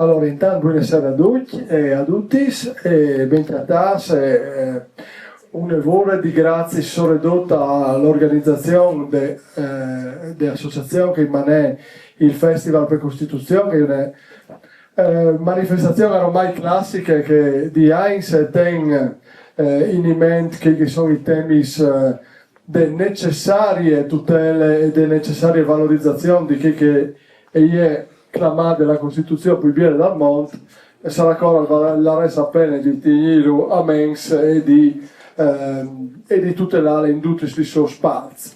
Allora, intanto buonasera a tutti e a tutti e bentornati. Un'evore di grazie sono ridotta all'organizzazione dell'associazione che rimane il Festival per Costituzione, che è una manifestazione ormai classica che di Heinz ten in mente che sono i temi delle necessarie tutele e delle necessarie valorizzazioni di che è clamare la Costituzione più bella dal mondo, e sarà ancora la resa appena di tenere a mens e di tutelare l'industria di suo spazio.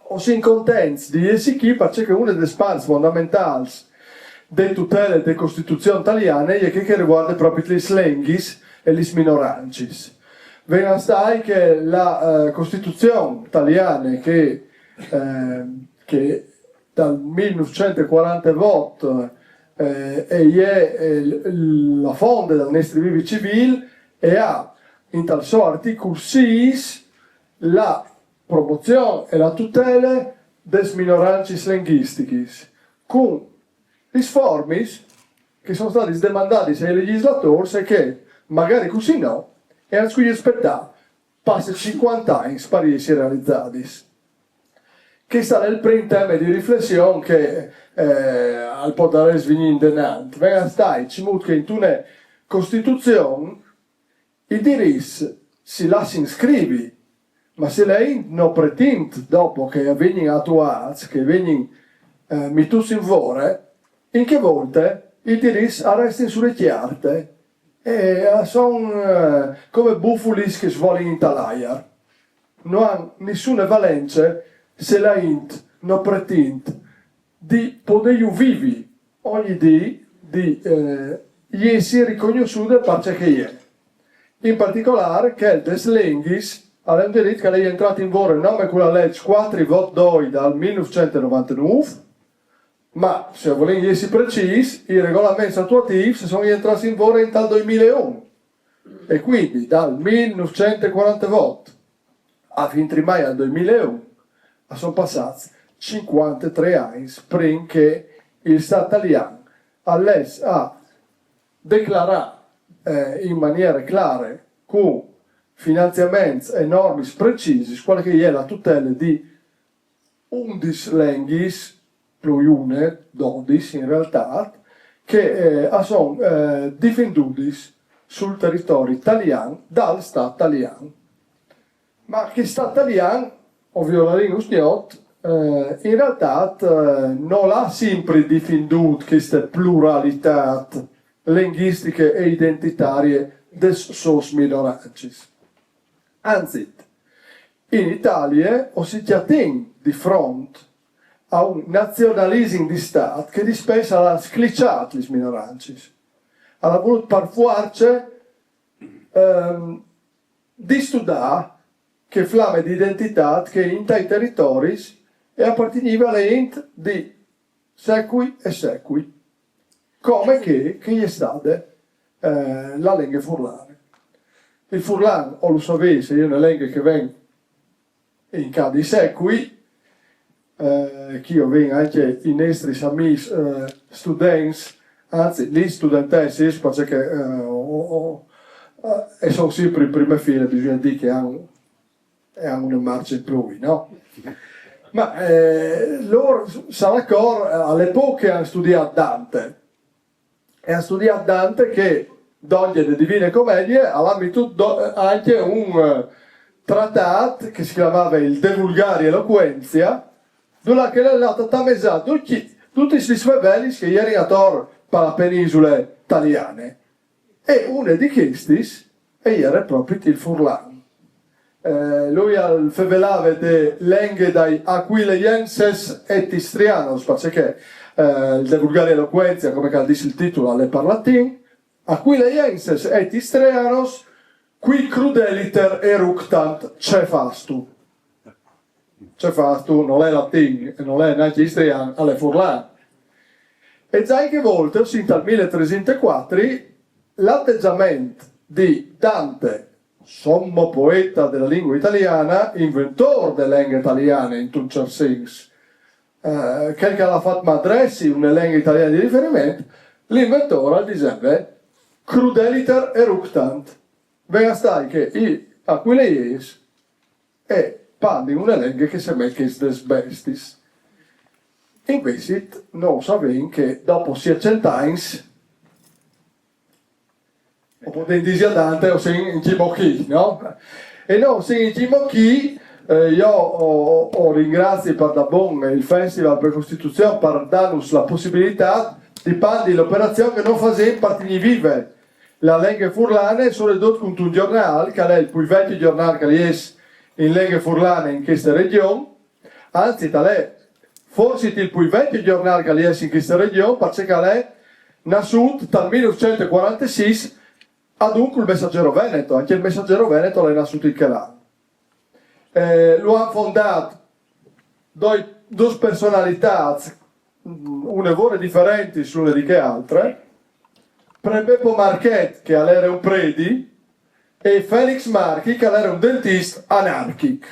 O si contenti di essere qui perché uno dei spazi fondamentali delle tutele della Costituzione italiana è che riguarda proprio le lenghis e le minoranze. Venga stai che la Costituzione italiana che dal 1948 è la fonte del nostro vivere civile e ha in tal suo articolo 6 la promozione e la tutela delle minoranze linguistiche con le forme che sono state demandate ai legislatori e che magari così no e a cui aspettare passa 50 anni per essere realizzati. Che sarà il primo tema di riflessione che al potere svenire innanzi. Venga stai, ci mut che in una Costituzione i diritti si lasciano scrivi, ma se lei non pretende dopo che vengono attuati, che vengono mettuti in vore, in che volte i diritti restano sulle chiarte e sono come bufali che svogliono in talaia. Non hanno nessuna valenza se la int non pretende di poter vivi ogni dì di essere riconosciuta perché è. In particolare che il des lenghis ha un diritto che lei è entrato in vigore nome con la legge 4 vot 2 dal 1999, ma se vogliamo essere precisi, i regolamenti attuativi sono entrati in vigore dal 2001 e quindi dal 1948 a fin mai al 2001 sono passati 53 anni prima che il Stato italiano all'est a declarare in maniera clara con finanziamenti e norme precisi quale che è la tutela di 11 lingue più una, 12 in realtà, che sono difendute sul territorio italiano dal Stato italiano. Ma che Stato italiano, ovvio la lingua sgnot, in realtà non ha sempre difenduto questa pluralità linguistiche e identitarie delle sue minoranze. Anzi, in Italia si tiene di fronte a un nazionalismo di Stato che di spesso ha sclicciato le minoranze. Ha voluto parfuarci di studiare che flamme di identità che in tai territori e apparteneva alle enti di secoli e secoli, come che è stata la lingua furlana. Il furlano, o lo sapete, è una lingua che viene in cada secoli, che io vengo anche i nostri amici studenti, anzi gli studentessi, perché e sono sempre in prima fila, bisogna dire che hanno una marcia in più, no? Ma loro sono d'accordo, all'epoca hanno studiato Dante, e hanno studiato Dante che Doglie le Divine Commedie ha anche un trattato che si chiamava il De Vulgari Eloquenzia, dove che l'ha tamesato tutti questi suoi belli che erano attorno per la penisola italiana. E uno di questi era proprio il furlano. Lui fevelava de lingue dai aquileienses et istrianos, perché il De Vulgari Eloquenzia, come dice il titolo, le parla latin, aquileienses et istrianos qui crudeliter eructant cefastu. Cefastu non è latin e non è neanche istriano, è furlano. E già che volte, sin dal 1304, l'atteggiamento di Dante, sommo poeta della lingua italiana, inventore della lingua italiana in un certo senso, che l'ha fatto madressi una lingua italiana di riferimento, L'inventore diceva crudeliter eructant. Venga stai che i aquileies e pandi una lingua che si mette des bestis. Invece non sapevamo che dopo sia cent'anni o potete dire Dante o sei in Cimocchi, no? E non sei in Cimocchi, io ringrazio per da buon il Festival per Costituzione per darci la possibilità di pandi l'operazione che non faceva partire vive la lingua furlane solo ridotto con un giornale che è il più vecchio giornale che è in lingua furlane in questa regione, anzi è forse il più vecchio giornale che è in questa regione perché è nato dal 1946 ad il Messaggero Veneto, anche il Messaggero Veneto è nato in Calà. Lo hanno fondato due personalità, une vore differenti sulle di che altre, Prebeppo Marchet che era un predi e Felix Marchi che era un dentista anarchico.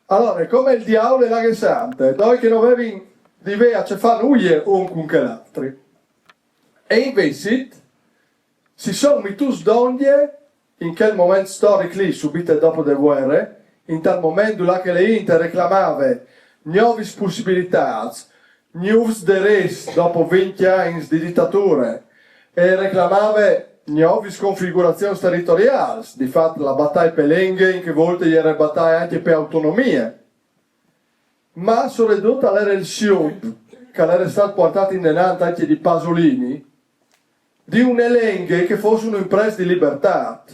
Allora, come il diavolo e la gesante, noi che non avevi di vea ci fanno uie un con che l'altri. E invece si sono mitus donne in quel momento storico lì, subite dopo le guerre, in tal momento là che le Inter reclamava nuove possibilità, nuovi deres dopo 20 anni di dittatura, e reclamava nuove configurazioni territoriali, di fatto la battaglia per Lenghe, in che volte era battaglia anche per autonomia, ma soprattutto era il sud, che era stato portato in denaro anche di Pasolini, di un'elenghe che fosse un'impresa di libertà,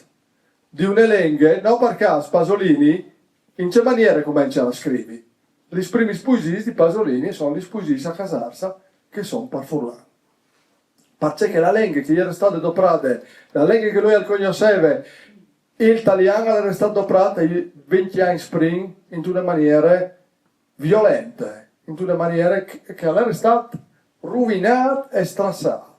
di un'elenghe, non per caso Pasolini, in che maniera comincia a scrivere? Le prime poesie di Pasolini sono le poesie a Casarsa, che sono per Furlano. Perché la lingua che gli era stata adoperata, la lingua che lui conosceva, l'italiano era stata adoperata 20 anni prima in una maniera violenta, in una maniera che era stata rovinata e strassata.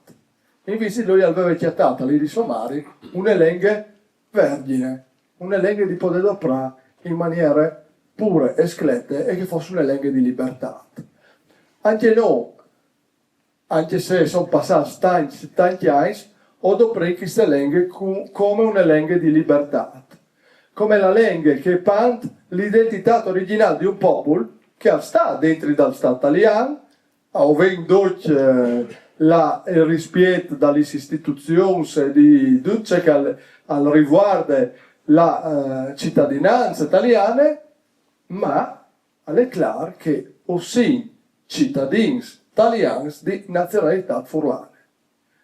Invece lui aveva chiatato lì di Somari una lingua vergine, una lingua di poter adoperare in maniera pure e sclette e che fosse una lingua di libertà. Anche noi, anche se sono passati tanti anni, ho adoprato questa lingua come una lingua di libertà, come la lingua che pant l'identità originale di un popolo che sta dentro dallo Stato italiano, avendo il rispetto dalle istituzioni di tutto ciò che riguarda la cittadinanza italiana, ma è chiaro che aussi cittadini italiani di nazionalità furlane.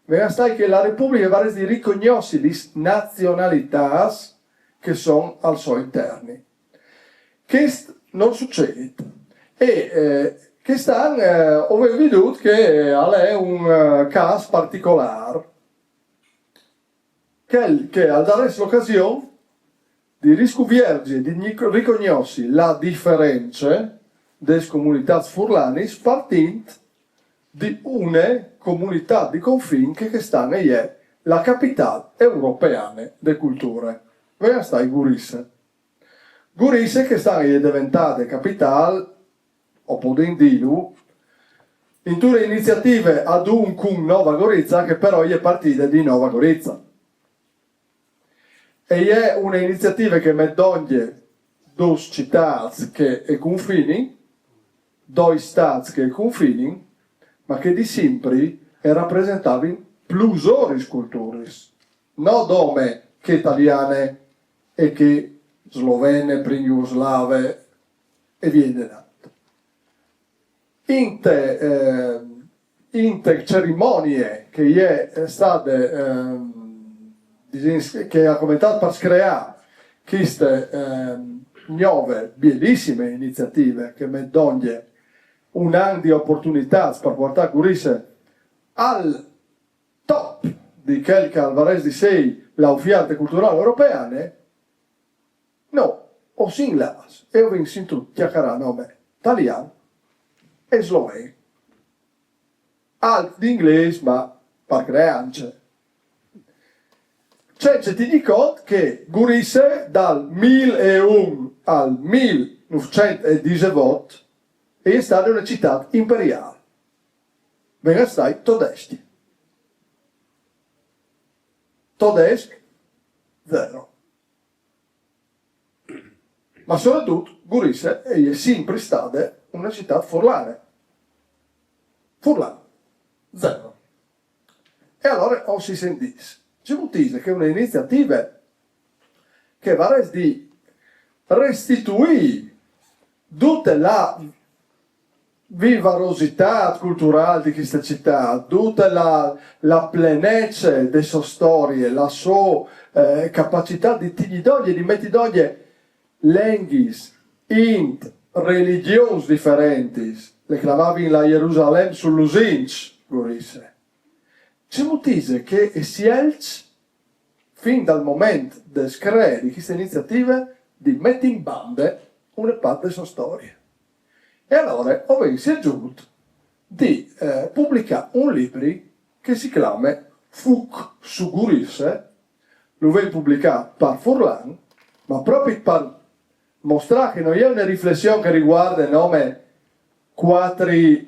Venga stai che la Repubblica va a riconoscere le nazionalità che sono al suo interno. Questo non succede. E quest'anno ho veduto che è un caso particolare che ha dato l'occasione di riscoprire, di riconoscere la differenza delle comunità furlane partendo di una comunità di confine che sta è la capitale europea delle culture. Venga stai Gurisse. Gurisse che sta è diventata capitale, o podem dirlo, in tutte le iniziative ad un con Nova Gorizia che però è partita di Nova Gorizia. E è un'iniziativa che mette due città che è confini, due stati che è confini, ma che di sempre è rappresentato in plusori culture, non dome che italiane e che slovene, jugoslave e via di là. In te cerimonie che è state che ha commentato per creare queste nuove bellissime iniziative che mettono un anno di opportunità per portare Gurisse al top di quel che Alvarez di sei l'offerta culturale europea, no, o singlas, e ho vinto chiacchierare nome italiano e sloveno. Alt di inglese, ma per creare. C'è ti dico che Gurisse dal 1001 al 1918 è stata una città imperiale. Venga stai tedeschi. tedesco, zero. Ma soprattutto Gorizia è sempre stata una città furlane. Furlane, zero. E allora si sentisse. Ci vuol dire che è un'iniziativa che va di restituire tutta la vivarosità culturale di questa città, tutta la pienezza delle sue storie, la sua capacità di tigidoglie, di mettidoglie lenghis, int, religioni differenti, le chiamavi la Gerusalemme sull'Usinch, Gorisse. Ci mutise che si elce, fin dal momento del scree di questa iniziativa, di mettere in bande una parte delle sue storie. E allora ho si è giunto di pubblicare un libro che si chiama Fuc su Gorisse, lo viene pubblicato per Furlan, ma proprio per mostrare che non è una riflessione che riguarda il nome quattro di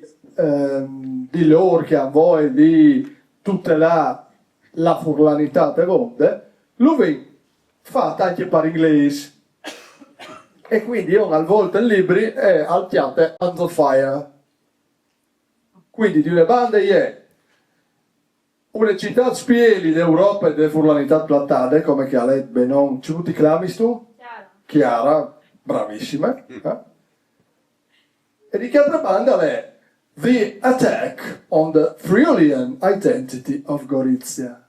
loro che hanno voglia di tutelare la furlanità del mondo, lo viene fatto anche per inglese. E quindi io al volta il libro è al piatto Under Fire. Quindi di una banda è una città spieli d'Europa e delle furlanità plattate, come che ha letto Benon, ci tutti clami tu? Chiara, bravissima. E di che altra banda è The Attack on the Friulian Identity of Gorizia.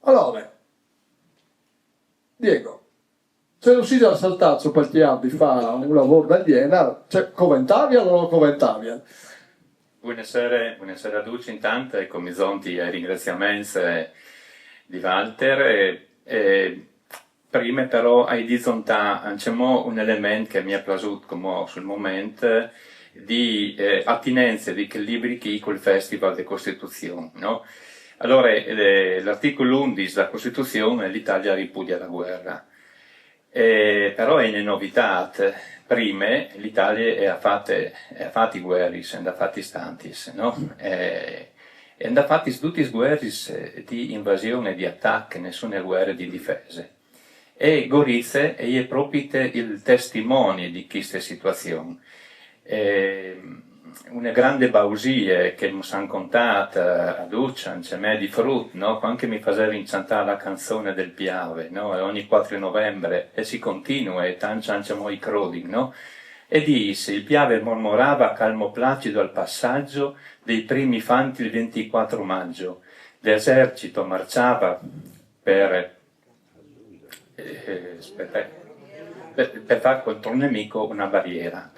Allora, Diego, se non si già saltato per gli anni fa un lavoro da Iena, cioè Coventavia o non Coventavia? Buonasera a tutti intanto e come zonti ai ringraziamenti di Walter. Prima però hai disonta c'è un elemento che mi è piaciuto come sul momento di attinenza di che libri chi col Festival di Costituzione, no? Allora, l'articolo 11 della Costituzione l'Italia ripudia la guerra. Però è una novità. Prima l'Italia ha fatto guerre, ha fatto stanti, no? E ha fatto tutte le guerre di invasione e di attacco, nessuna guerra di difesa. E Gorizia è proprio il testimone di questa situazione. Una grande bausia che mi sono contata a Duccian, c'è me di frutto, no? Anche mi faceva incantare la canzone del Piave, no? E ogni 4 novembre, e si continua, e tanto c'è i crodi, no? E disse, il Piave mormorava calmo placido al passaggio dei primi fanti il 24 maggio. L'esercito marciava per far contro un nemico una barriera,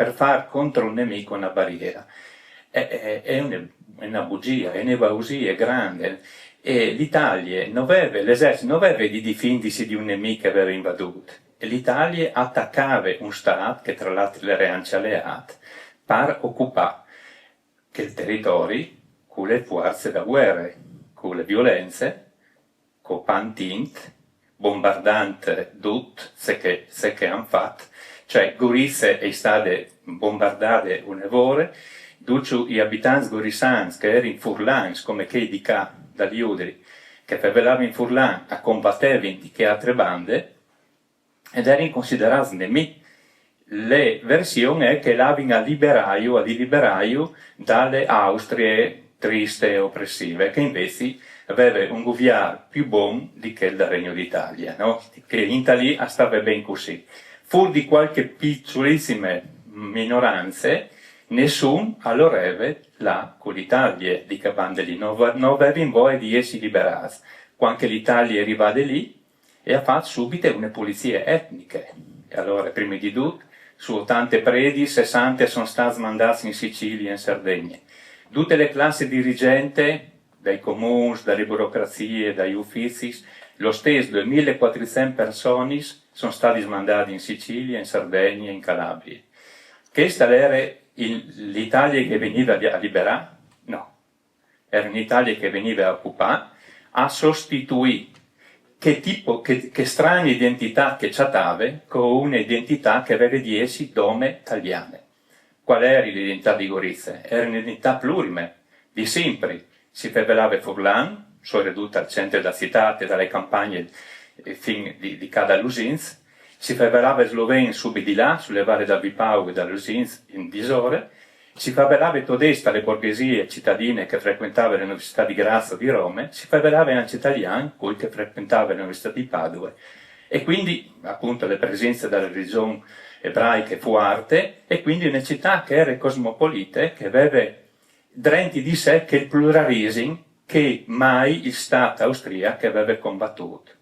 È una bugia, è un'evausia grande. E l'Italia l'esercito non aveva di difendersi di un nemico che aveva invaduto. E l'Italia attaccava un Stato, che tra l'altro era anche alleato, per occupare il territorio con le forze da guerra, con le violenze, con pantint, bombardante tutto se che hanno fatto, cioè Gorizia è stata bombardata una ore, tutti gli abitanti gorizani che erano in Furlan, come che di qua, dagli udri, che favevano in Furlan, a combattevano in che altre bande, ed erano considerati nemici. Le versioni è che l'avevano a liberaio dalle Austrie triste e oppressive, che invece aveva un governo più buono di che il Regno d'Italia, no? Che in Italia stava ben così. Pur di qualche piccolissime minoranze, nessuno allora là con l'Italia di Cavandeli, non aveva in voglia di essere liberati. Quando l'Italia è arrivata lì, e ha fatto subito una pulizia etnica. E allora, prima di tutto, su 80 predi, 60 sono stati mandati in Sicilia e in Sardegna. Tutte le classi dirigenti, dai comuni, dalle burocrazie, dagli uffici, lo stesso 2400 persone sono stati mandati in Sicilia, in Sardegna e in Calabria. Questa era l'Italia che veniva a liberare? No. Era un'Italia che veniva a occupare, a sostituire che strana identità che c'aveva con un'identità che aveva di essi dome italiane. Qual era l'identità di Gorizia? Era un'identità plurime, di sempre. Si parlava Furlan, sono ridotte al centro della città, dalle campagne fin di cada Lusins, si favelava sloveni subito di là, sulle valle da Vipau e da Lusins in disore, si favelava tedesca le borghesie cittadine che frequentavano l'Università di Grazia o di Roma, si favelava anche italiani, quelli che frequentavano l'Università di Padova. E quindi, appunto, le presenze della religione ebraica fu arte, e quindi una città che era cosmopolita, che aveva dentro di sé che il pluralismo che mai il Stato austriaco aveva combattuto.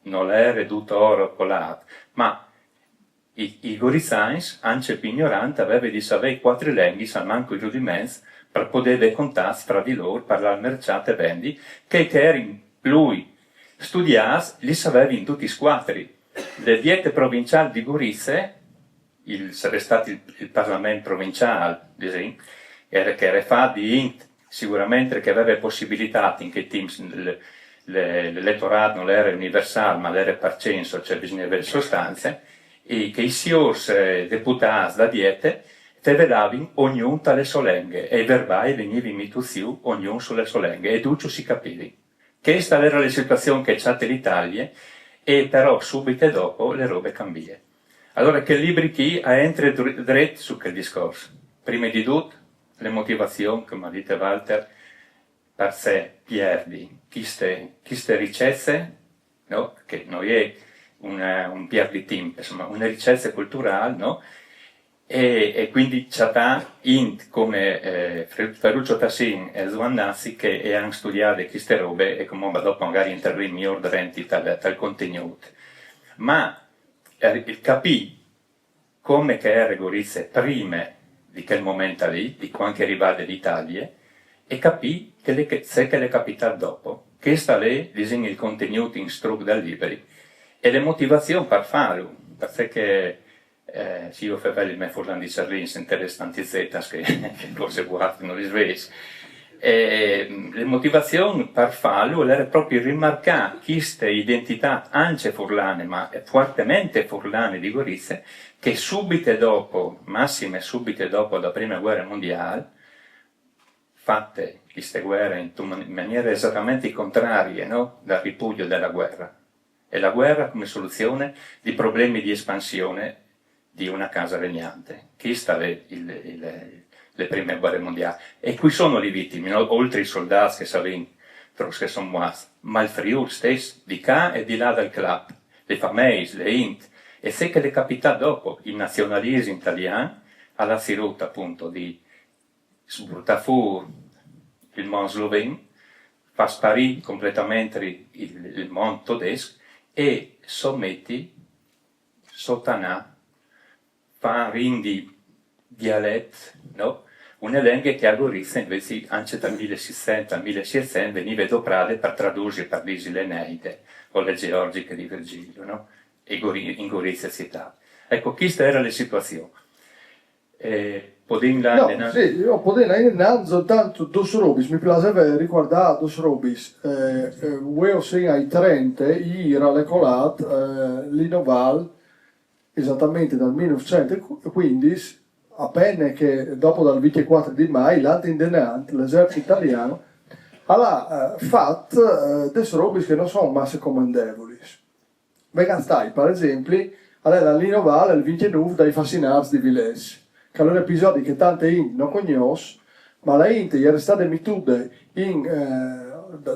Non è ridotto oro colato, ma i gorizzani, anche più ignoranti, avevano di sapere 4 lingue, al manco i rudimenti, per poter contare fra di loro, parlare merciate e vendi, che erano lui studiati, li sapeva in tutti i squadri. Le diete provinciali di Gorizia, sarebbe stato il Parlamento provinciale, che era fatto di int, sicuramente che aveva possibilità in che teams l'elettorato non era universale, ma era per censo, cioè bisogna avere sostanze, e che i signori deputati da diete velavano ognuno dalle solenghe, e i verbali venivano mituzioni ognuno sulle solenghe, e tutto si capiva. Questa era la situazione che c'è l'Italia, e però subito dopo le robe cambiano. Allora, che libri chi ha entrato dritto su quel discorso? Prima di tutto, le motivazioni, come dite Walter, per sé perdi queste ricette, no? Che non è un perdi tempo, insomma, una ricetta culturale, no? E quindi c'è come Ferruccio Tassin e Zuannazzi che hanno studiato queste robe e come dopo magari intervenire miglior dal contenuto. Ma capì come che era Gorizia prima di quel momento lì, di quando arrivava l'Italia, e capì che le capita dopo. Questa lì disegna il contenuto in struc dal libri e le motivazioni per farlo, perché se io facevo il mio Furlan di Cerlin, interessanti zetas che forse guardano li svegli. Le motivazioni per farlo era proprio rimarcare queste identità anche furlane, ma fortemente furlane di Gorizia, che subito dopo, massime subito dopo la prima guerra mondiale, fatte queste guerre in maniera esattamente contraria, no? Dal ripudio della guerra. E la guerra come soluzione di problemi di espansione di una casa regnante. Questa è le prime guerre mondiali. E qui sono le vittime, no? Oltre i soldati che savano che sono morti, ma il Friuli stesso, di qua e di là del club, le famiglie, le int, e se che le capita dopo, il nazionalismo italiano, alla siruta appunto di sbuttare fuori il mondo sloveno, fa sparire completamente il mondo tedesco e sommetti, sottanà, fa rindi dialetto, no? Una lingua che a Gorizia invece anche dal 1600 al 1600 veniva adoperata per tradurre per l'Eneide o le Georgiche di Virgilio, no? E in Gorizia città. Ecco, questa era la situazione. Io potrei soltanto due robis, mi piace ricordare due robis. Io sono ai Trente, era le colat, l'Inoval, esattamente dal 1915, appena che dopo dal 24 di maio, l'antindenant, l'esercito italiano, ha fatto delle robis che non sono masse comandevoli. Venga stai, per esempio, alla l'Inoval il 29 dai fascinati di Villesse. Che allora episodi che tante int non conoscono, ma la int era stata mitude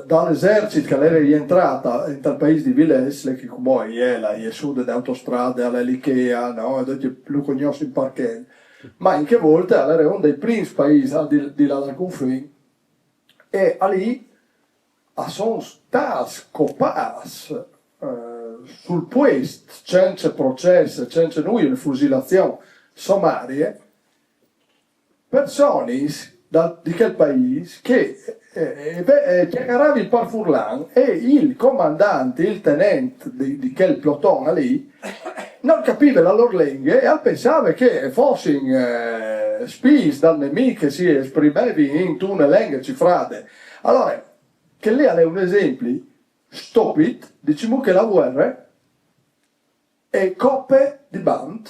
dall'esercito che era rientrata nel paese di Villesse, che come è la sud dell'autostrada, all'Ikea, no? E lo conosco in parquet. Ma in che volte era uno dei primi paesi di là dal confine, e lì sono stati scopati sul puesto, senza processo, senza nulla, le fusilazioni sommarie, persone di quel paese che chiacchieravi il par furlan e il comandante, il tenente di quel plotone lì non capiva la loro lingua e pensava che fossero spisi dal nemico che si esprimevano in una lingua cifrata. Allora, che lì è un esempio stupido, diciamo che la guerra è coppe di band,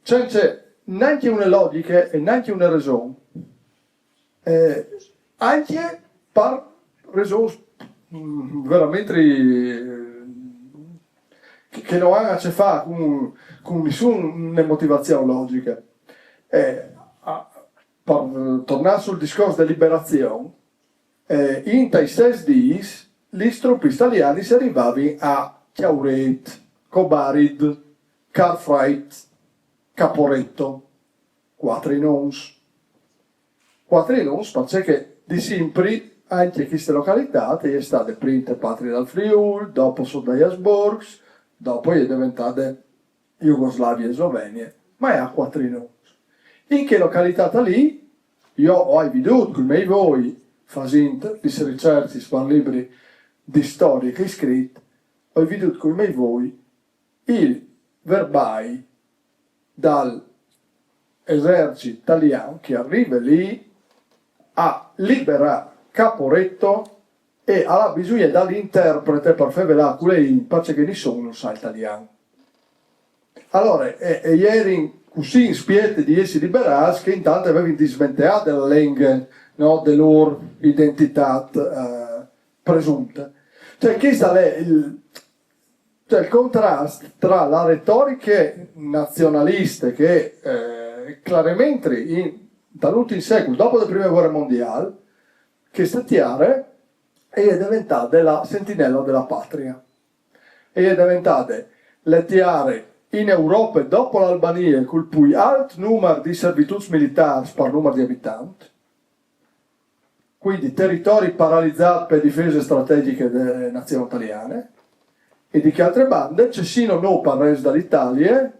senza neanche una logica e neanche una ragione, anche per ragioni veramente che non hanno a che fare con nessuna motivazione logica. Per tornare sul discorso della liberazione, in quei 6 giorni gli truppi italiani si arrivavano a Chiauret, Cobarid, Carfreit, Caporetto, 4 noms. 4 noms perché di sempre anche queste località sono state prima patrie dal Friuli, dopo sono dagli Habsburgs, dopo è diventata Jugoslavia e Slovenia, ma è a 4 noms. In che località lì io ho veduto come voi facendo le ricerche su libri di storia che ho scritto, ho veduto come voi il verbai dall'esercito italiano che arriva lì a liberare Caporetto e alla bisogna dall'interprete per fare vedere quelli perché nessuno non sa italiano. Allora, ieri così in spiete di essi liberati che intanto avevano disventato della lingua, no, della loro identità presunta. Cioè, questo è il contrasto tra la retorica nazionalista che chiaramente dall'ultimo secolo, dopo la prima guerra mondiale, che statiare è diventata la sentinella della patria. E è diventata lettiare in Europa dopo l'Albania col più alto numero di servituds militari per numero di abitanti, quindi territori paralizzati per difese strategiche delle nazioni italiane, e di che altre bande c'è sino no per il resto dall'Italia,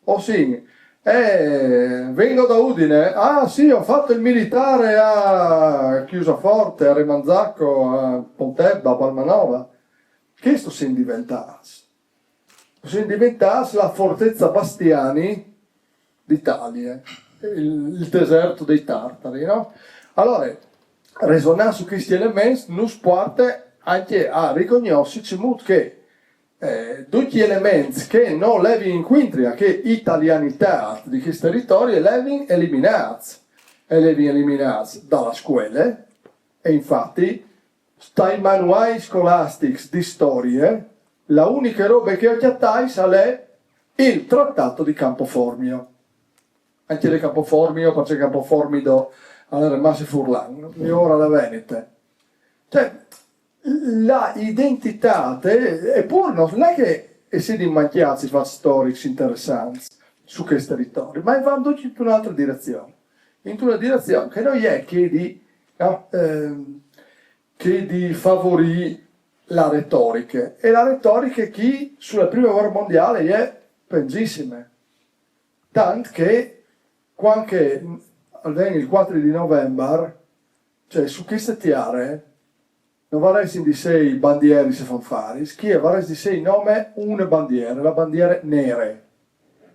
o sì, vengo da Udine, ah sì, ho fatto il militare a Chiusaforte, a Remanzacco, a Pontebba, a Palmanova. Questo si diventasse. Si diventasse la fortezza Bastiani d'Italia, il deserto dei Tartari, no? Allora, ragionare su questi elementi non porta anche a riconoscere che tutti gli elementi che non levi in quintria che italianità di questi territori levi eliminati dalla scuola, e infatti stai manuali scolastici di storia la unica roba che ho chiattai è il trattato di Campoformio. Anche di Campoformio, perché Campoformido alla rimase Furlan, e ora la Venete. Cioè, la identità, eppure non è che si dimenticasse fa storici interessanti su questi territori, ma vanno tutti in un'altra direzione. In una direzione che non è che di favorire la retorica. E la retorica che sulla prima guerra mondiale è pensissima. Tanto che quando il 4 di novembre, cioè su queste tiare, non varresti di 6 bandiere se fanfari, chi varresti di 6 nome una bandiera, la bandiera nere.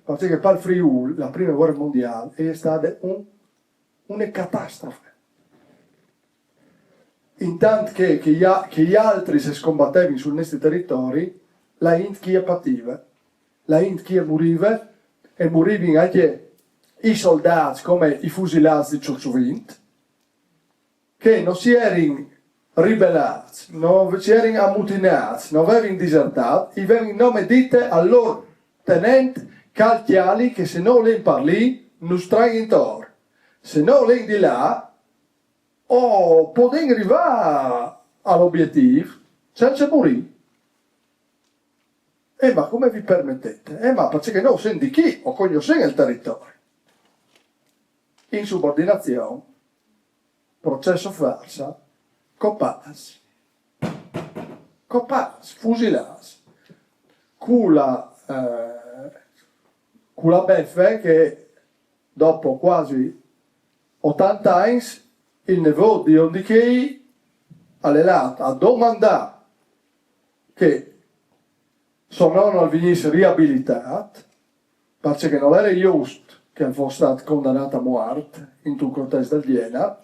Perché per il Friuli la prima guerra mondiale è stata una catastrofe. Intanto che gli altri si scombattevano su questi territori, la Int chi pativa, la Int chi moriva, e morivano anche i soldati come i fusilati di Ciurciuvint, che non si erano ribellati, non si erano ammutinati, non avevano disertato, e avevano nome dite al loro tenente calchiali che se non le parli non straghi intorno. Se non le di là, o potendo arrivare all'obiettivo senza morire. Ma come vi permettete? Ma perché non senti chi o conoscete il territorio. Insubordinazione, processo farsa, copas, fusilas, con la beffe che dopo quasi 80 anni il nevò di Ondichei all'elato a domandare che suo nonno venisse riabilitato perché non era giusto che fosse stato condannato a morte in un contesto del Vienna.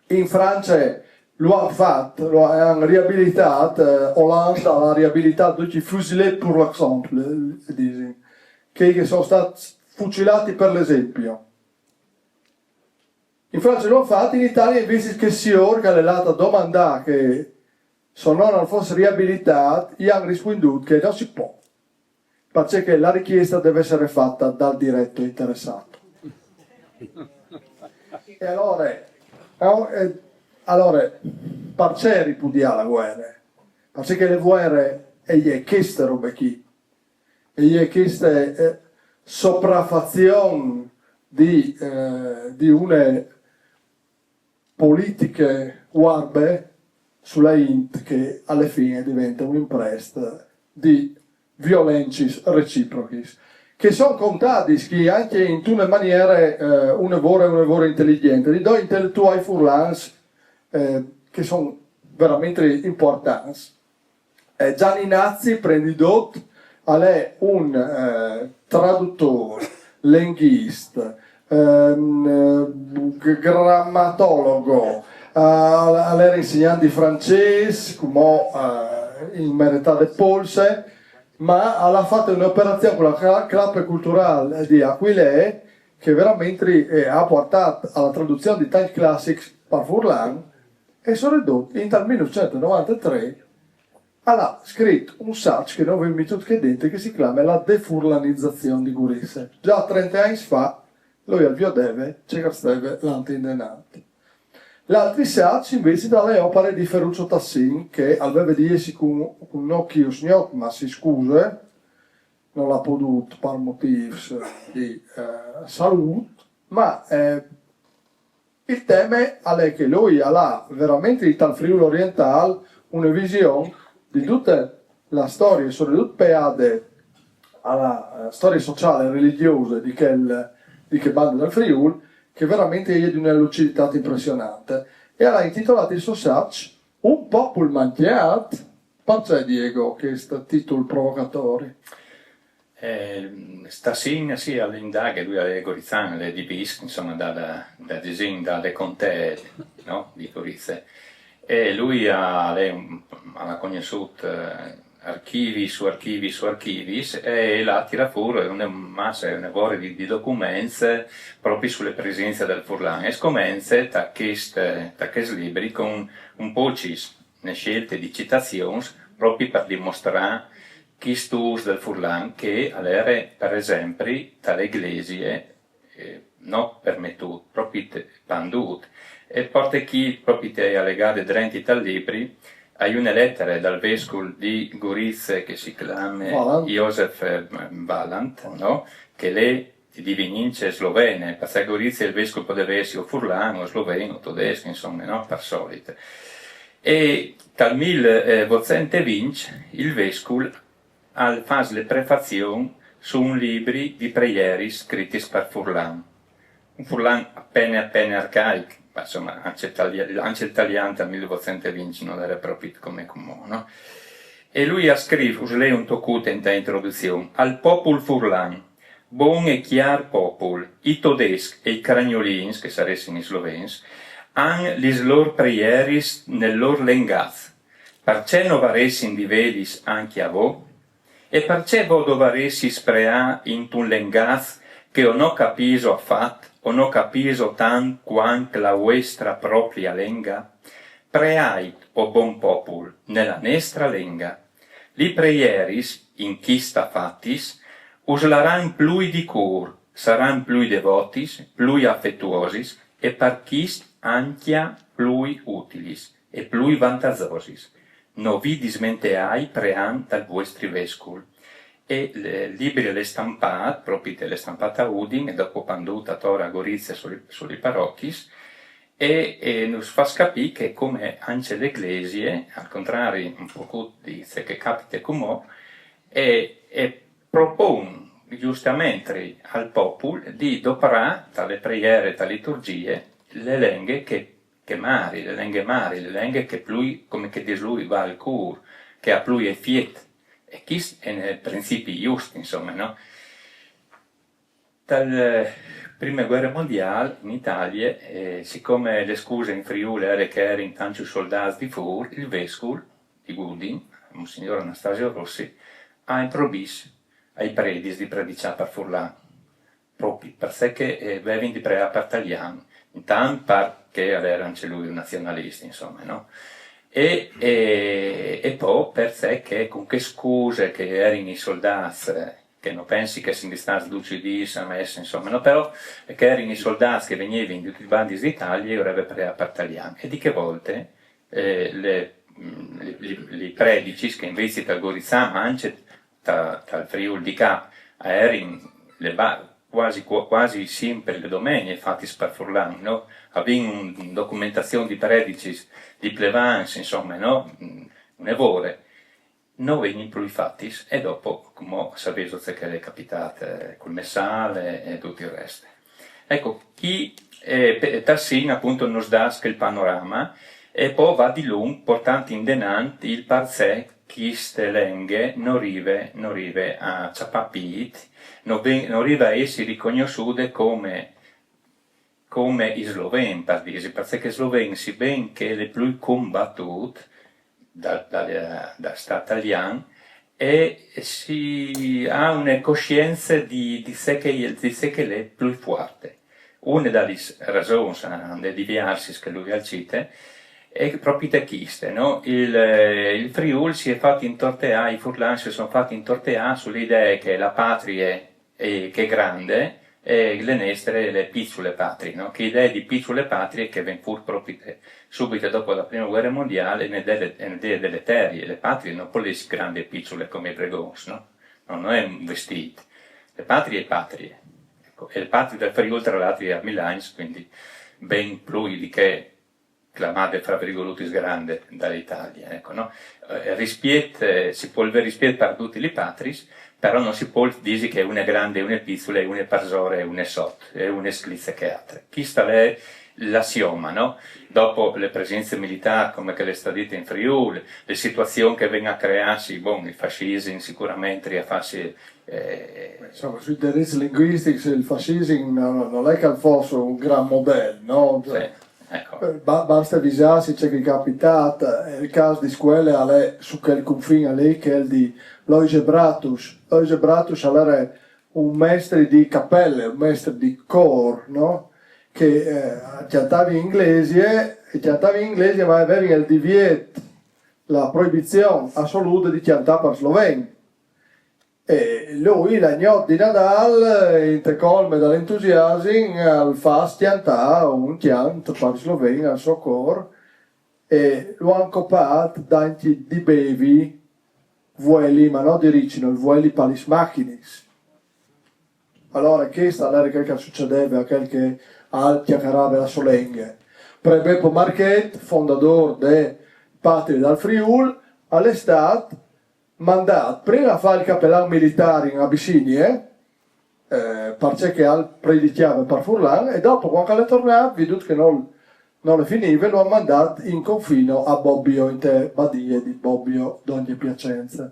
In Francia lo hanno fatto, lo hanno riabilitato, Hollande ha riabilitato tutti i fusilati per l'esempio, che sono stati fucilati per l'esempio. In Francia lo hanno fatto, in Italia invece che si orga l'elata domanda che sono non fosse riabilitato, gli hanno risposto che non si può, perché la richiesta deve essere fatta dal diretto interessato. E allora perché ripudiare la guerra? Perché le guerre e gli è chiesto robe chi? E gli è chiesto sopraffazione di una politiche warbe sulla int che alla fine diventa un imprest di violenci reciprochi che sono contati che anche in una maniera un lavoro intelligente di due intellettuali furlans che sono veramente importanti. Gianni Nazzi prendidot è un traduttore linguista grammatologo, era insegnante di francese, come in Merità de Polse, ma ha fatto un'operazione con la classe culturale di Aquilè che veramente ha portato alla traduzione di tanti classici per Furlan e sono ridotti in dal 1993 ha scritto un saggio che non vi mi tutti che dentro che si chiama La defurlanizzazione di Gurisse. Già 30 anni fa lui al Biodeve c'è stava l'antindenante. L'altro saggio invece dalle opere di Ferruccio Tassin che aveva di con un occhio sgnot ma si scusa non l'ha potuto per motivi di salute ma il tema è che lui ha veramente di tal Friuli orientale una visione di tutta la storia, soprattutto peade alla storia sociale e religiosa di che banda del Friuli, che veramente è di una lucidità impressionante. E ha intitolato il suo saggio Un popolo manchiato. Perché Diego, questo titolo provocatore? Stassin sì, all'indaga lui è Gorizzano, è di Bis, insomma, da Desin, dalle contee, no? Di Gorizia. E lui ha conosciuto archivi su archivi su archivi e là tira fuori una massa, una vore di documenti proprio sulle presenze del Furlan e scomenze da questi libri con un po' di scelte di citazioni proprio per dimostrare chi stus del Furlan che all'era per esempio dalle iglesie non permettuto, proprio pandut e porta chi proprio te allegate drenti dal libri hai una lettera dal vescovo di Gorizia che si chiama Josef Valant, no? Che lei di Vinince slovene, perché Gorizia il vescovo deve essere furlano, sloveno, tedesco, insomma, no? Per solito. E dal 1920 il vescovo fa le prefazioni su un libro di preghiere scritti per Furlan. Un Furlan appena arcaico, ma insomma, anche l'italiano dal 1920 non era proprio come comune, no? E lui ha scritto, lei un toccuto in introduzione, al popolo Furlan, buon e chiar popolo, i tedeschi e i cragnolins, che sarebbero i slovens, han lis lor preieris nel lor lengaz, perché non varessin di vedis anche a voi, e perché vo dovaressi sprea in un lengaz che ho non capiso affatto, o non capiso tan quanto la vostra propria lenga? Preait, o bon popul, nella nostra lenga. Li preieris, in chi sta fattis, uslaran plui di cur, saran plui devotis, plui affettuosis, e per chist antia plui utilis, e plui vantazosis. No vi dismenteai preant dal vostri vescul. E libri le stampate, proprio le stampate a Udin, e dopo panduta tora a Gorizia sui parrocchis, e nos fa capire che come anche le ecclesie, al contrario un po' dice che capita come, e propone giustamente al popolo di doprare dalle preghiere e dalle liturgie le lingue che mari, le lingue che più, come che dice lui, va al cuore, che a più è fiet. E questo è nei principi giusti, insomma, no? Dalla prima guerra mondiale in Italia, siccome le scuse in Friuli era che erano tanti soldati di Fur, il vescovo di Gudin, Monsignor Anastasio Rossi, ha improvviso ai predis di predicare per Furlan, proprio perché avevano di pregare per italiano. intanto perché erano lui nazionalisti, insomma, no? E poi perché con che scuse che erano i soldati, che non pensi che si stati lucidissimi, insomma, no? Però che erano i soldati che venivano in tutti i bandi d'Italia e avrebbe per italiano. E di che volte le predici che invece da Gorizia, ma anche dal Friuli di Cap, erano quasi sempre le domenie fatte per Furlan, no? Avevano una documentazione di predici, di plevans, insomma, no? Un'evore. Non vengono più fatti e dopo, come sapete che è capitato col Messale e tutto il resto. Ecco, chi Tassin appunto nos dà il panorama e poi va di lungo portando in denant il parzè chi ste lenghe non rive a Ciapapit, non rive a essere riconosciute come i sloveni, per dire, perché i sloveni, si ben che le più combattute da Stato italiano, e si ha una coscienza di sé che è più forte. Una delle ragioni di diversi che lui ha citato è proprio techiste, no? Il Friuli si è fatto intorteare, i furlani si sono fatti intorteare sull'idea che la patria che è grande e le nostre le piccole patrie, no? Che idee di piccole patrie che vengono proprio subito dopo la prima guerra mondiale ne deleterie. Le patrie non sono le grandi e piccole come i pregoni, no? Non è un vestito. Le patrie e patrie. Ecco, e le patrie del Friuli tra l'altro a Milano, quindi ben più di che clamate fra virgolotis grande dall'Italia, ecco, no? Si può rispetto per tutti i patris, però non si può dire che una è grande, una è piccola, una è parsore, una è sotto, e una è sclizza che altre. Questa è l'assioma, no? Dopo le presenze militari, come che le sta dite in Friuli, le situazioni che vengono a crearsi, il fascismo sicuramente a farsi... Insomma, sui interessi linguistici il fascismo non è che fosse un gran modello, no? Sì. Ecco. Basta avvisarsi c'è che è capitato, il caso di scuola è su quel confine lì che è il di Loise Bratus. Loise Bratus era un maestro di cappelle, un maestro di cor, no? Che cantava in inglese ma aveva il divieto, la proibizione assoluta di cantare per sloveno. E lui, l'agnot di Nadal, in te colme dall'entusiasmo, al fa schiantare un chianto per sloveno al suo cor e lo hanno copato danti di bevi vueli, ma non di ricino, il vueli per le macchine. Allora, questa era quel che succedeva a quel che al chiacchierava la solenghe. Per Beppo Marchet, fondatore dei Patri dal Friul, all'estate mandato prima a fare il cappellano militare in Abissinia, perché al predicava per Furlan, e dopo quando è tornato, veduto che non le finiva, lo ha mandato in confino a Bobbio, in te badie di Bobbio d'ogni Piacenza.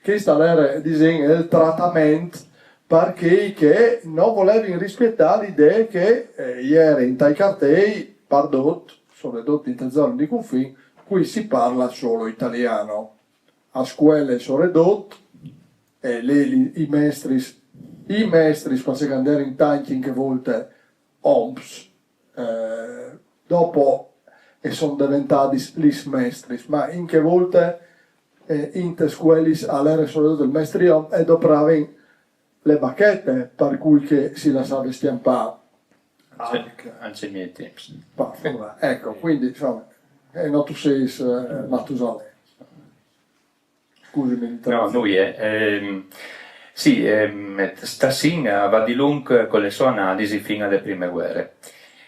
Questo era il trattamento perché che non volevano rispettare l'idea che ieri in tai cartei, pardot, sono dotti in zone di confine, qui si parla solo italiano. A scuole sono ridotte e lì i maestri possono andare in tanti in che volte OMS dopo e sono diventati gli maestri, ma in che volte in te scuole all'era sono ridotte il maestri e dopo le bacchette per cui che si lasciava stampare anche i miei tempi. Ecco, quindi insomma non tu sei Mattusale. Scusami. No, lui sì, Stassin va di lungo con le sue analisi fino alle prime guerre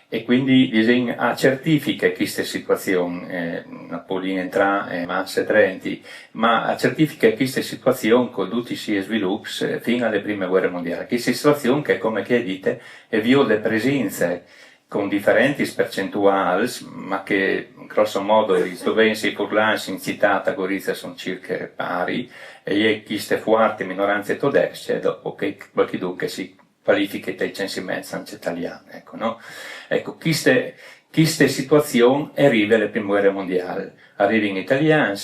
e quindi certifica questa situazione, Napoleone entra e Massa Trenti, ma certifica questa situazione con tutti i suoi sviluppi fino alle prime guerre mondiali. Questa situazione che, come che dite, viola le presenze con differenti percentuali, ma che grosso modo i sloveni e i furlani in città a Gorizia sono circa pari, e queste forti minoranze tedesche, dopo che qualche dunque si qualifica dai censimenti anche italiani. Ecco, no? Ecco, queste situazioni arrivano alle prime guerre mondiali. Arrivano gli italiani,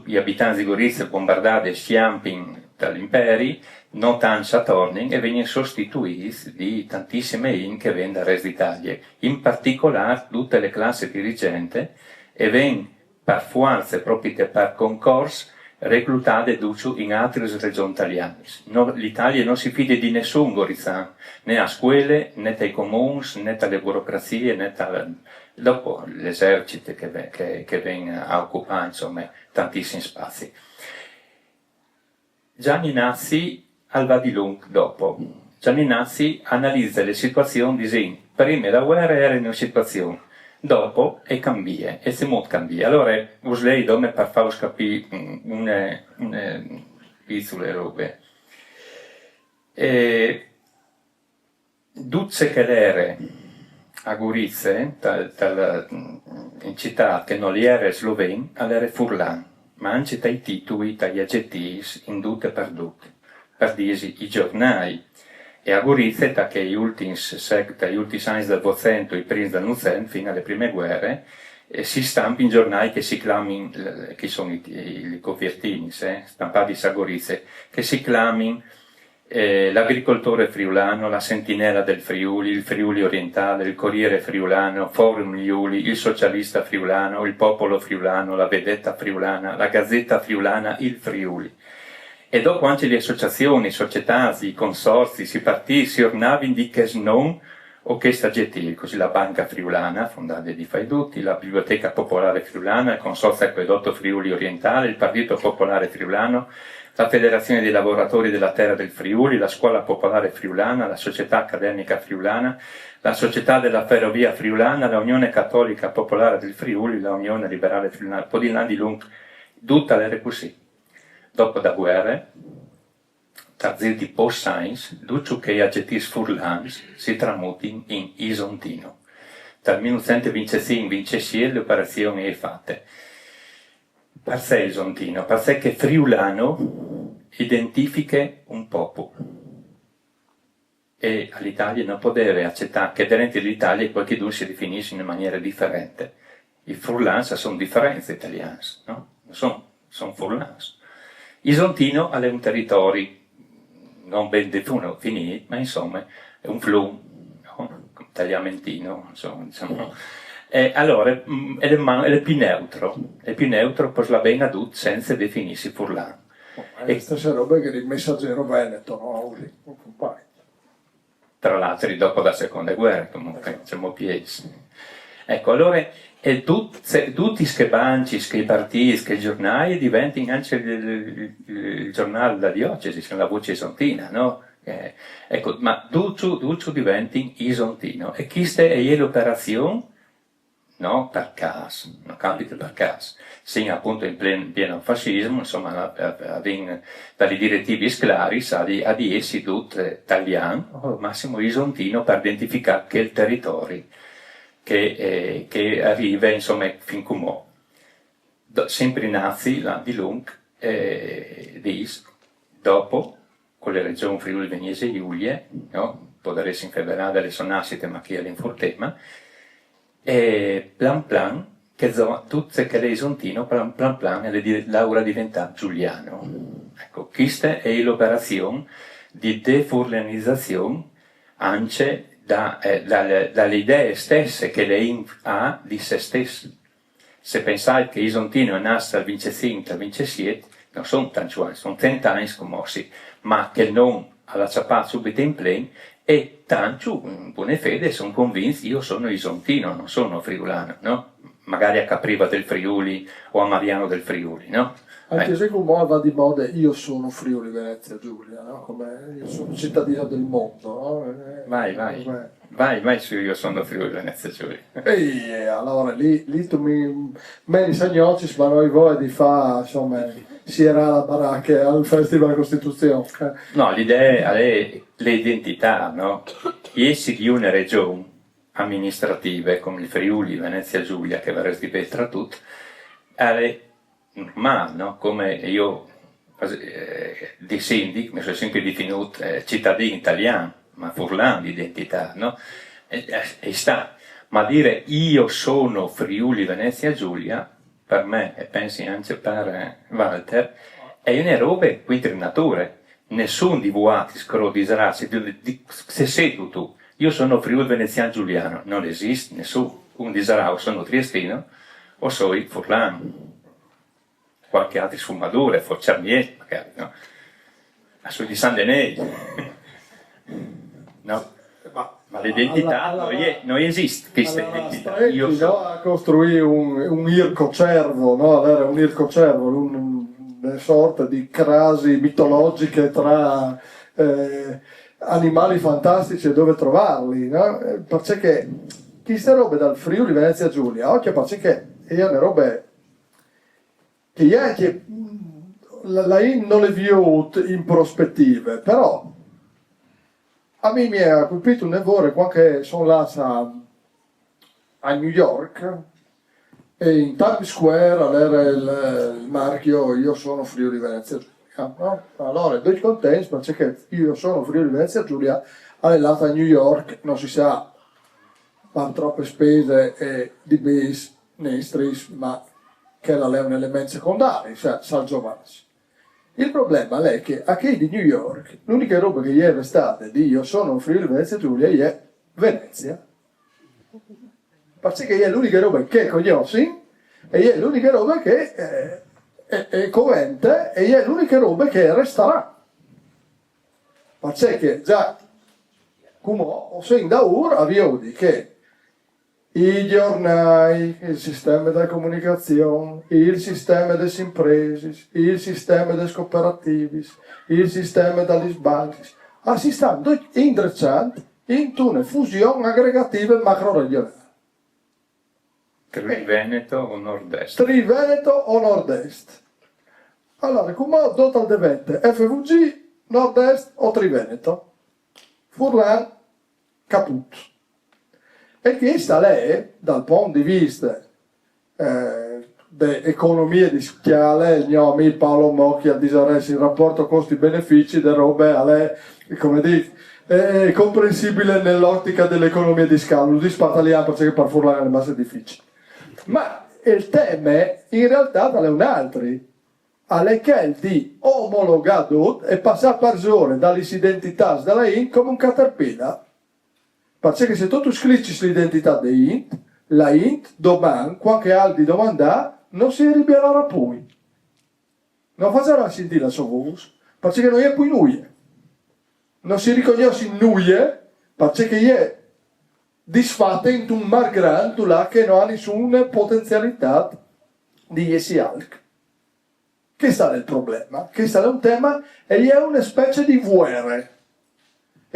gli abitanti di Gorizia bombardati e schiampi dall'imperi, non tanto tornano e vengono sostituiti di tantissime in che vengono dal resto d'Italia, in particolare tutte le classi dirigenti e vengono per forza proprio per concorso reclutate in altre regioni italiane. L'Italia non si fida di nessun Gorizan, né a scuole, né ai comuni, né alle burocrazie, né dopo l'esercito che viene a occupare insomma, tantissimi spazi. Gianni Nazzi al va di lungo dopo. Gianni Nazzi analizza le situazioni dicendo prima la guerra era in una situazione, dopo e cambia, e si molto cambia. Allora, uslei dome per farvi capire una piccole robe. Duzze che l'ere a Gorizia, in città che non li era sloven, all'era furlan, ma anche dai titoli, dagli aggettivi, in tutte per tutte, per dire i giornali. E a Gorizia, da che gli ultimi anni del 800 e i primi del 900, fino alle prime guerre, si stampi in giornali che si chiamano, che sono i copertini, stampati a Gorizia, che si chiamano l'agricoltore friulano, la sentinella del Friuli, il Friuli orientale, il Corriere friulano, Forum Iuli, il socialista friulano, il popolo friulano, la vedetta friulana, la gazzetta friulana, il Friuli. E dopo anche le associazioni, società, i consorzi, i partiti si ornavano di che non o che aggettivi, così la Banca Friulana, fondata di Faiduti, la Biblioteca Popolare Friulana, il Consorzio Acquedotto Friuli Orientale, il Partito Popolare Friulano, la Federazione dei Lavoratori della Terra del Friuli, la Scuola Popolare Friulana, la Società Accademica Friulana, la Società della Ferrovia Friulana, la Unione Cattolica Popolare del Friuli, la Unione Liberale Friulana, poi di là di lungo, tutta l'era così. Dopo la guerra, tarzil di post-science, tutto che gli aggettivi furlans si tramutano in isontino. Dal 1925-26 le operazioni è fatte. Per sé isontino, per sé che friulano identifica un popolo. E all'Italia non poteva accettare che dentro l'Italia qualcuno si definisce in maniera differente. I furlans sono differenze italiane, no? Sono furlans. Isontino è un territorio non ben definito, ma insomma è un flu, no? Tagliamentino, insomma, diciamo. Allora, è più neutro per la bene adulta senza definirsi furlano. E questa roba che il messaggero veneto, no? Tra l'altro, dopo la seconda guerra, comunque, siamo piesi. Ecco, allora, tutti i banci, i partiti, i giornali diventano anche il giornale della diocesi, che è la voce isontina, no? Ecco, ma tutto diventa isontino. E questa è l'operazione, no? Per caso, non capita per caso. Sì, appunto in pieno fascismo, insomma, dalle direttive chiari, a di essi tutti italiani, o al massimo isontino per identificare che il territorio che arriva, insomma, fin come sempre i nazi, là di Lung, dopo, con le regioni Friuli Venezia e Giulia, no? Potrei in febbraio delle sonasite, ma chi è l'infortema, e plan plan, che tutte che le isontino, plan plan, Laura diventa Giuliano. Ecco, questa è l'operazione di defurlanizzazione anche dalle idee stesse che lei ha di se stesso. Se pensate che Isontino è nato dal 25 al 27, non sono tanti anni, sono 30 anni scomossi, ma che non alla ciapà subito in pleno, e tanto, in buona fede, sono convinti io sono isontino, non sono friulano, no? Magari a Capriva del Friuli o a Mariano del Friuli, no? Anche se come va di moda, io sono Friuli Venezia Giulia, no? Come io sono cittadino del mondo, no? Vai su, io sono Friuli Venezia Giulia. E allora lì tu mi insegnoci, ma noi voi di fa, insomma, si era la baracca al Festival della Costituzione. No, l'idea è l'identità, no? Essi di una regione amministrativa come il Friuli Venezia Giulia, che vorresti tra tutti, è normale, no? Come io di sindaco mi sono sempre definito cittadino italiano, ma furlano di identità, no? E sta. Ma dire io sono Friuli Venezia Giulia, per me, e pensi anche per Walter, E una roba quinta in natura. Nessun di voi scrodisrà se sei tu. Io sono Friuli Veneziano Giuliano, non esiste nessuno. Un disarà o sono triestino o sono furlano. Qualche altro sfumature, Forciarnier, magari, no? Ma sono di San Denei. No? Ma l'identità non esiste, questa identità. Io no, a costruire un ircocervo, no? Avere un ircocervo, una sorta di crasi mitologiche tra animali fantastici e dove trovarli, no? Perché queste robe dal Friuli Venezia Giulia, occhio perché io le robe che io la non le vedo in prospettive, però a me mi ha colpito un errore quando sono là a New York e in Times Square era il marchio io sono Friuli Venezia Giulia, no? Allora due contenti perché io sono Friuli Venezia Giulia all'elata a New York non si sa ma troppe spese di bis nestris ma che la è un elemento secondario cioè San Giovanni. Il problema è che a chi di New York l'unica roba che gli è stata di io sono Friuli Venezia Giulia è Venezia perché è l'unica roba che conosci e è l'unica roba che è covente e è l'unica roba che resterà perché già come ho sin da ora avevo di che i giornali, il sistema della comunicazione, il sistema delle imprese, il sistema delle cooperative, il sistema delle banche, si stanno intrecciando in una fusione aggregativa macro-regionale. Triveneto o Nord-Est? Triveneto o Nord-Est. Allora, come total diventa FVG, Nord-Est o Triveneto? Furlan, caput. E questa è, dal punto di vista dell'economia di scale, il mio amico Paolo Mocchi ha disaresso il rapporto costi-benefici delle robe, come dire, è comprensibile nell'ottica dell'economia di scala, lo dispartaliamo perché per furlare è massa difficile. Ma il tema in realtà è un altro, è che di omologato e passare per giorni dall'identità della INT come un caterpillar. Perché se tu scrivi l'identità di INT, la INT domani, qualche altro domanda, non si ribelerà più. Non farà sentire la sua voce, perché non è più noi. Non si riconosce in noi, perché è disfatta in un mar grande là che non ha nessuna potenzialità di essi altri. Questo è il problema, questo è un tema e è una specie di guerra.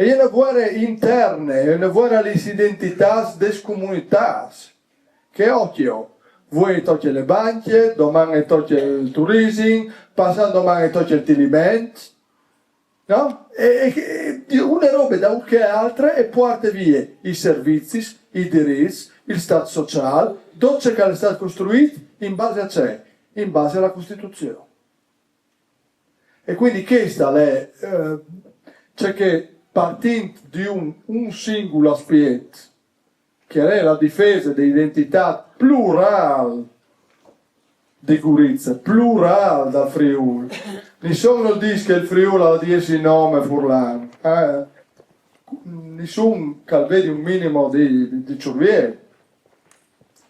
E è una guerra interna, è una guerra alle identità delle comunità. Che occhio, voi tocchi le banche, domani tocchi il turismo, passando domani tocchi il alimento, no? E una roba da un che altra e porta via i servizi, i diritti, il Stato sociale, dove che è stato costruito, in base a c'è, in base alla Costituzione. E quindi questa è, c'è che partendo di un singolo aspetto, che è la difesa dell'identità plurale di Gorizia, plurale da Friuli. Nessuno dice che il Friuli ha 10 nomi furlani, nessuno che vede un minimo di cervello,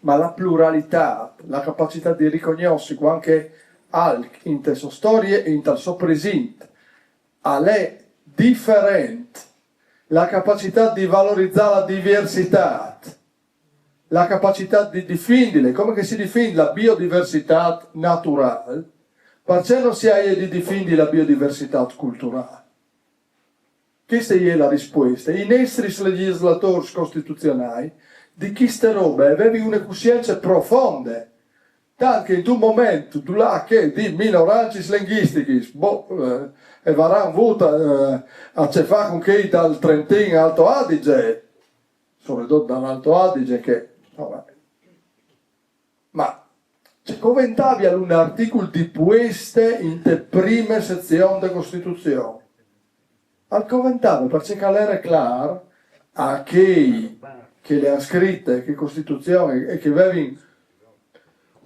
ma la pluralità, la capacità di riconoscere anche in te sue storie e in te suo presente, è differente, la capacità di valorizzare la diversità, la capacità di difendere, come che si difende la biodiversità naturale, perché non si ha di difendere la biodiversità culturale. Questa è la risposta. I nostri legislatori costituzionali di queste robe avevano una coscienza profonda, tanto che in un momento che di minoranze linguistiche e varranno vota a ce fa con che dal Trentino Alto Adige, soprattutto dall'Alto Adige che ma c'è commentavi un articolo di queste in te prime sezioni della Costituzione al commentavi perché era chiaro a chi che le ha scritte che Costituzione e che avevano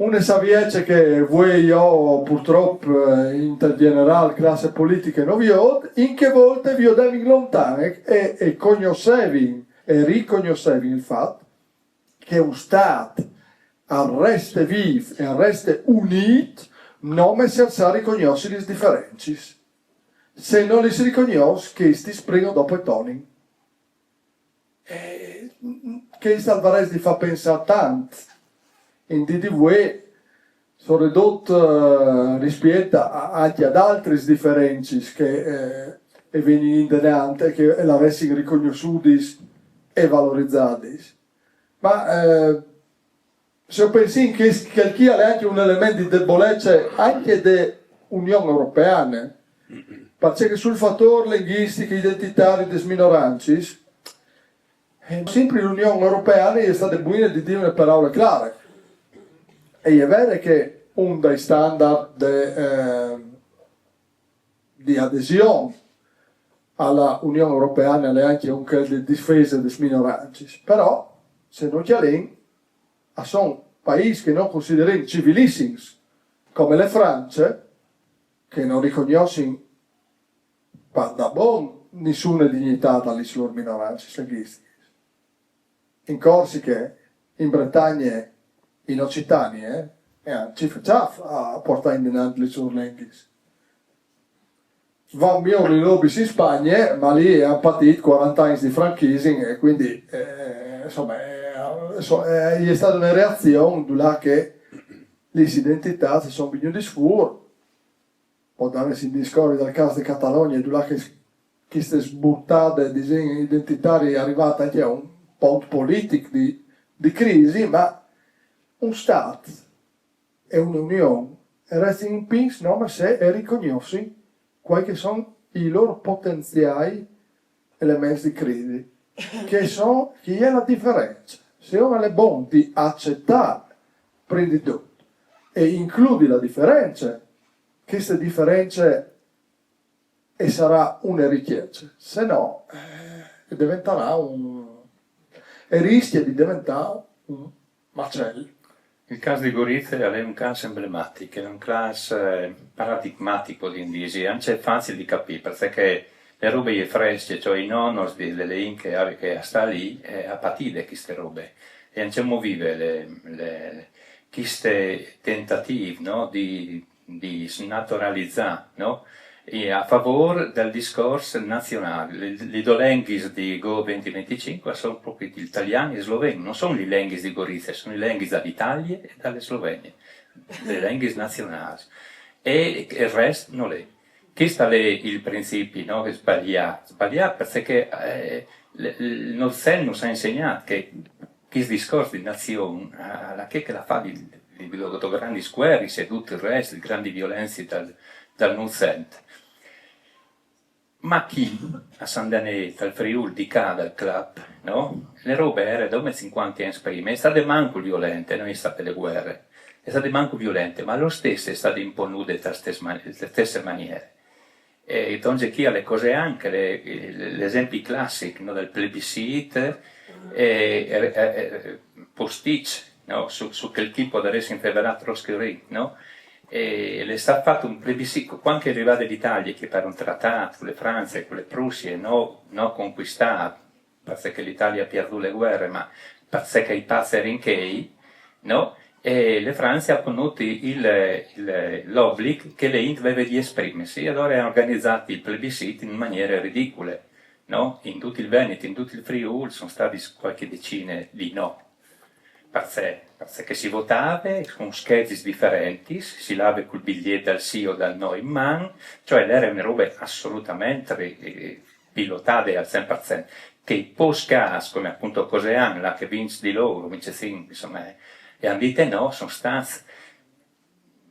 Una saviece che voi io purtroppo in generale classe politica non vi ho, in che volte vi ho devi lontano e cognoscevi e riconoscevi il fatto che un Stato resta vivo e resta unito non senza riconoscere le differenze. Se non li si riconosce, questi springono dopo i toni. Che Alvarez ti fa pensare tanto. In DDV sono ridotto rispetto anche ad altre differenze che vengono in delante, che l'avessero riconosciuti e valorizzati. Ma se pensi che chi ha anche un elemento di debolezza anche dell'Unione Europea, perché sul fattore linguistico identitario delle minoranze, sempre l'Unione Europea è stata buona di dire le parole chiare. E è vero che uno dei standard di adesione alla Unione Europea è anche un che di difesa delle minoranze, però se non c'è lì, sono paesi che non considerano civilissimi come le Francia, che non riconoscono da buon nessuna dignità dalle loro minoranze linguistiche. In Corsica, in Bretagna, in Occitania, ci facciamo a portare in dinanzi le loro lingue. Va migliore i lobby in Spagna, ma lì hanno patito 40 anni di franchising e quindi insomma è stata una reazione là che le identità si sono venuti fuori. Può darsi in discorso del caso di Catalogna, là che queste sbuttate identitarie è arrivata anche a un punto politico di crisi, ma un Stato e un'Unione restano in peace no, ma se riconosci quali che sono i loro potenziali elementi di crisi, che è la differenza. Se uno è buono di accettare, prendi tutto e includi la differenza, questa differenza e sarà una ricchezza, se no diventerà e rischia di diventare un macello. Il caso di Gorizia è un caso emblematico, è un caso paradigmatico di Indisi, anche facile di capire, perché le robe fresche, cioè i nonnos delle inche che sta lì, a patire queste robe. E anche vive queste tentativi no, di snaturalizzare, no? E a favore del discorso nazionale. Le due lingue di Go 2025 sono proprio gli italiani e sloveni, non sono le lingue di Gorizia, sono le lingue dall'Italia e dalle Slovenie, le lingue nazionali. E il resto non è. Questo è il principio no, che sbagliato perché il Novecento ci ha insegnato che questo discorso di nazione, la che la fa di grandi guerre e tutto il resto, di grandi violenze dal Novecento. Ma chi a San Daniele, al Friuli, di Cada, al club, no? Le robe erano come 50 anni prima, è state manco violente, non è state le guerre, è state manco violente, ma lo stesso è stato imponute dalle stesse maniere. E donde chi ha le cose anche, l'esempio classico no, del plebiscito, posticcio, no? su quel tipo da essere infederato lo scrivere, no? E le sta fatto un plebiscito, quando è arrivata l'Italia che per un trattato con le Francia, con le Prussie, no conquistato, perché l'Italia ha perduto le guerre, ma perché i pazzi erano in no? E le Francia ha tenuto l'obbligo che le Int deve di esprimersi, e allora hanno organizzato il plebiscito in maniere ridicole, no? In tutto il Veneto, in tutto il Friuli sono stati qualche decine di no. Perché si votava con schedzi differenti, si lava col biglietto dal sì o dal no in mano, cioè era una roba assolutamente pilotate al 100%, che i post-gas, come appunto Cosean, là che vince di loro, vince sì, insomma, e hanno detto no, sono stati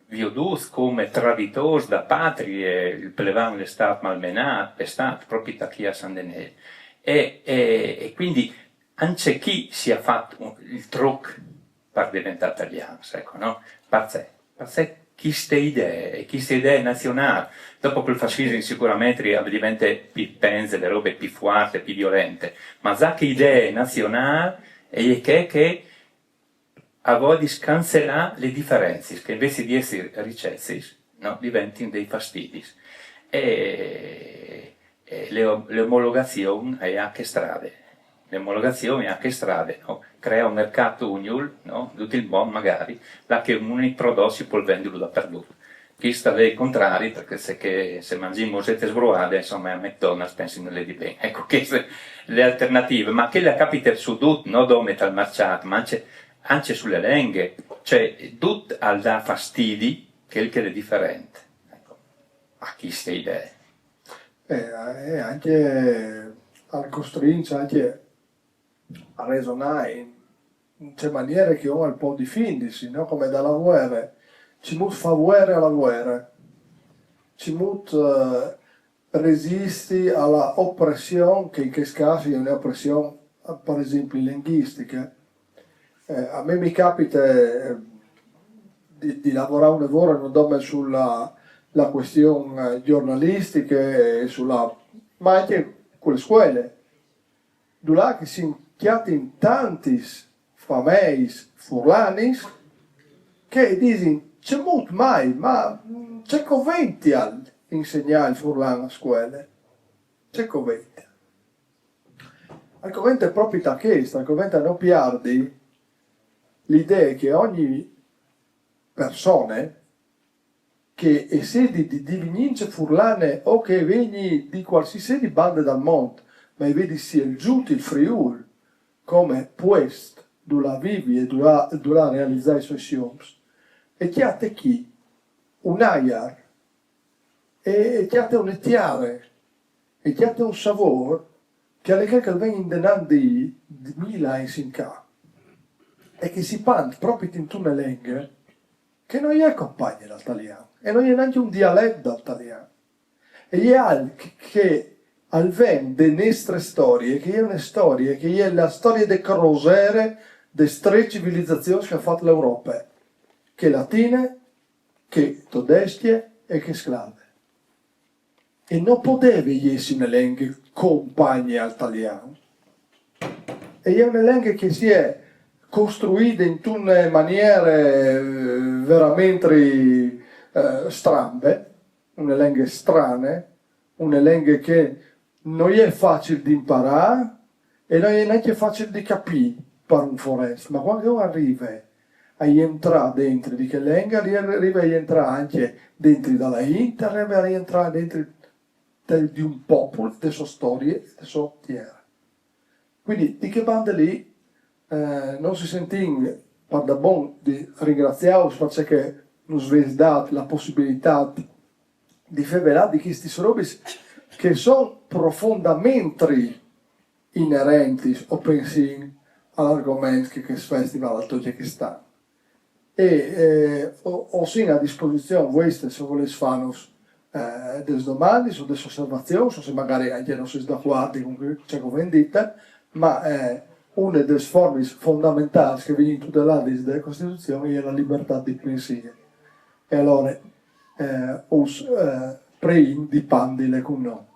veduti come traditori da patria, il plebano è stato malmenato, è stato proprio da chi a San Daniele. E quindi anche chi si è fatto il trucco per diventare italiano, ecco, no? Perché queste idee nazionali, dopo che il fascismo sicuramente diventa più penze, le robe più forti, più violente, ma già che idee nazionali e che a voi di cancellare le differenze, che invece di essere ricette, no, diventino dei fastidi. E le omologazioni è anche strade. Le omologazioni anche strade, no? Crea un mercato unico, no? Tutto il mondo magari, là che ogni prodotto si può vendere dappertutto. Chi sta dei contrari, perché se mangiamo sette sbruate, insomma, a McDonald's pensi non le di bene. Ecco, queste le alternative, ma che le capita su tutto, non dove al mercato, ma anche sulle lenghe, cioè tutto al dà fastidi che è differente. Ecco, a chi ste idee. E anche al costringe anche a ragionare in maniere che uno può difendersi, no? Come da lavorare, ci muss fa guerra alla guerra, ci muss resisti alla oppressione, che in questo caso è un'oppressione, per esempio, linguistica. A me mi capita di lavorare un lavoro non dove sulla la questione giornalistica e ma anche con le scuole, dove che si chiati in tanti fameis furlanis che dicono c'è molto mai, ma c'è coventi al insegnare il furlan a scuole, c'è coventi. Al covente è proprio da questo, al covente non piardi l'idea che ogni persona che è sedi di divinince furlane o che vieni di qualsiasi bande dal mondo, ma vedi sia il giunto il Friul come puest dove vivi e dove realizzare i suoi sions, e chiate chi? Un aiar, e chiate un etiare, e chiate un savor che alle che vengono in denan di mila in sinca, e che si pant proprio in tune lingue che non è compagno dall'italiano, e non è neanche un dialetto dall'italiano. E è al che al ven de nostre storie, che è una storia, che è la storia de crosere de tre civilizzazioni che ha fatto l'Europa, che latine, che tedesche e che sclave. E non poteva essere una lingua compagna all'italiano. E è una lingua che si è costruita in una maniera veramente strane, una lingua strana, una lingua che non è facile di imparare e non è neanche facile di capire per un foreste, ma quando uno arriva a entrare dentro di che lingua, arriva a entrare anche dentro dalla internet, arriva a entrare dentro di un popolo, delle sue storie, delle sue terre. Quindi di che bande lì non si sentiva per da buon di ringraziarvi perché ci avete dato la possibilità di fare di questi robe che sono profondamente inerenti o pensi all'argomento che questo festival al Tagikistan. E ho a disposizione queste se volete fare delle domande o delle osservazioni, o se magari anche non siete d'accordo con quello che ho detto, ma una delle forme fondamentali che viene in tutte le leggi della Costituzione è la libertà di pensiero. E allora, prima di pandile con noi.